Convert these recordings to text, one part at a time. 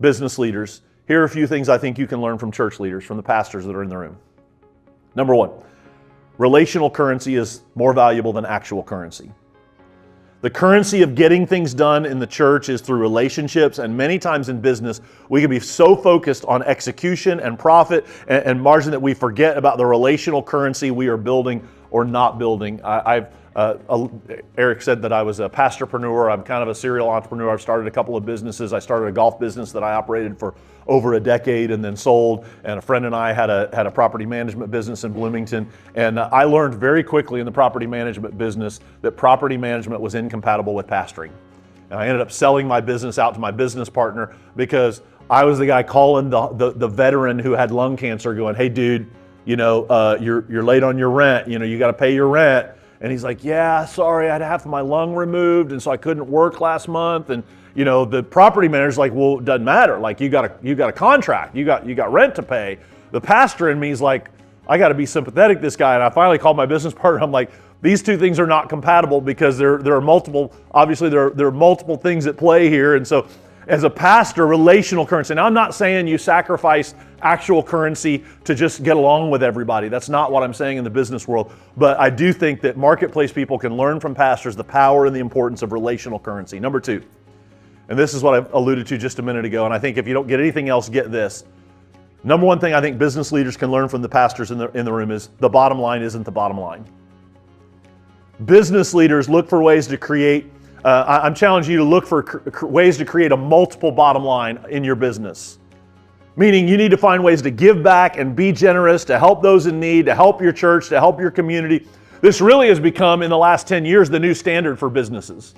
business leaders, here are a few things I think you can learn from church leaders, from the pastors that are in the room. Number one, relational currency is more valuable than actual currency. The currency of getting things done in the church is through relationships, and many times in business, we can be so focused on execution and profit and margin that we forget about the relational currency we are building or not building. Eric said that I was a pastorpreneur. I'm kind of a serial entrepreneur. I've started a couple of businesses. I started a golf business that I operated for over a decade and then sold. And a friend and I had a property management business in Bloomington. And I learned very quickly in the property management business that property management was incompatible with pastoring. And I ended up selling my business out to my business partner because I was the guy calling the veteran who had lung cancer going, "Hey dude, you're late on your rent. You got to pay your rent." And he's like, "Yeah, sorry, I had half of my lung removed, and so I couldn't work last month." And the property manager's like, "Well, it doesn't matter. Like you got a contract, you got rent to pay." The pastor in me is like, I got to be sympathetic to this guy. And I finally called my business partner. I'm like, these two things are not compatible because there are multiple. Obviously, there are multiple things at play here. And so, as a pastor, relational currency. Now, I'm not saying you sacrifice actual currency to just get along with everybody. That's not what I'm saying in the business world. But I do think that marketplace people can learn from pastors the power and the importance of relational currency. Number two, and this is what I alluded to just a minute ago, and I think if you don't get anything else, get this. Number one thing I think business leaders can learn from the pastors in the room is the bottom line isn't the bottom line. Business leaders look for ways to create I'm challenging you to look for ways to create a multiple bottom line in your business. Meaning you need to find ways to give back and be generous, to help those in need, to help your church, to help your community. This really has become, in the last 10 years, the new standard for businesses.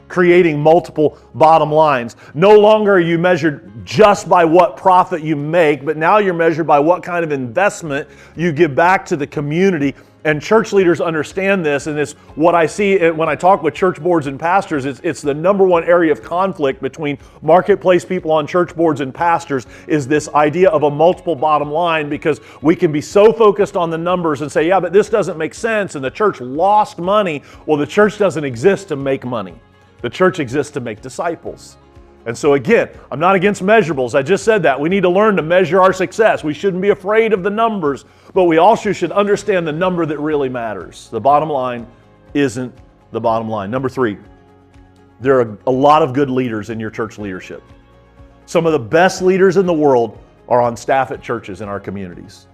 Creating multiple bottom lines. No longer are you measured just by what profit you make, but now you're measured by what kind of investment you give back to the community. And church leaders understand this, and it's what I see when I talk with church boards and pastors. It's the number one area of conflict between marketplace people on church boards and pastors is this idea of a multiple bottom line, because we can be so focused on the numbers and say, yeah, but this doesn't make sense, and the church lost money. Well, the church doesn't exist to make money. The church exists to make disciples. And so again, I'm not against measurables. I just said that. We need to learn to measure our success. We shouldn't be afraid of the numbers, but we also should understand the number that really matters. The bottom line isn't the bottom line. Number three, there are a lot of good leaders in your church leadership. Some of the best leaders in the world are on staff at churches in our communities,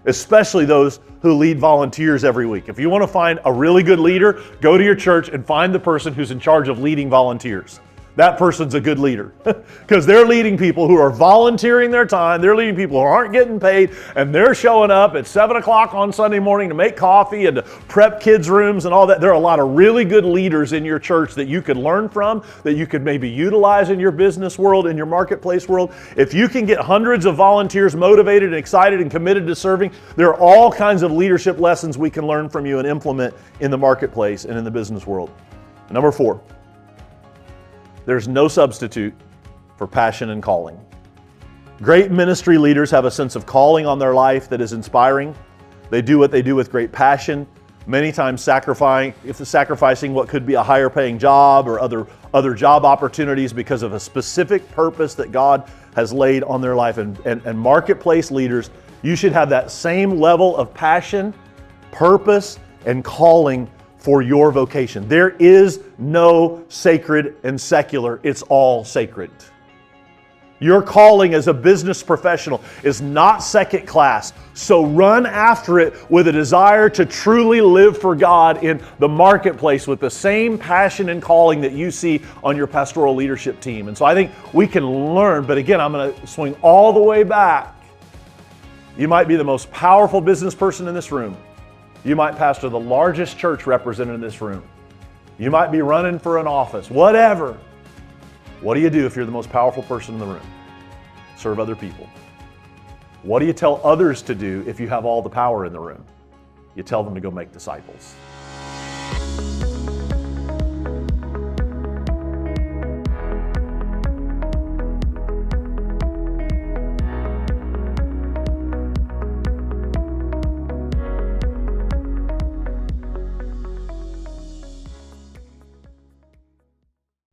especially those who lead volunteers every week. If you want to find a really good leader, go to your church and find the person who's in charge of leading volunteers. That person's a good leader because they're leading people who are volunteering their time. They're leading people who aren't getting paid, and they're showing up at 7 o'clock on Sunday morning to make coffee and to prep kids' rooms and all that. There are a lot of really good leaders in your church that you could learn from, that you could maybe utilize in your business world, in your marketplace world. If you can get hundreds of volunteers motivated and excited and committed to serving, there are all kinds of leadership lessons we can learn from you and implement in the marketplace and in the business world. Number four, there's no substitute for passion and calling. Great ministry leaders have a sense of calling on their life that is inspiring. They do what they do with great passion, many times sacrificing what could be a higher paying job or other job opportunities because of a specific purpose that God has laid on their life. And marketplace leaders, you should have that same level of passion, purpose, and calling for your vocation. There is no sacred and secular. It's all sacred. Your calling as a business professional is not second class. So run after it with a desire to truly live for God in the marketplace with the same passion and calling that you see on your pastoral leadership team. And so I think we can learn, but again, I'm going to swing all the way back. You might be the most powerful business person in this room. You might pastor the largest church represented in this room. You might be running for an office, whatever. What do you do if you're the most powerful person in the room? Serve other people. What do you tell others to do if you have all the power in the room? You tell them to go make disciples.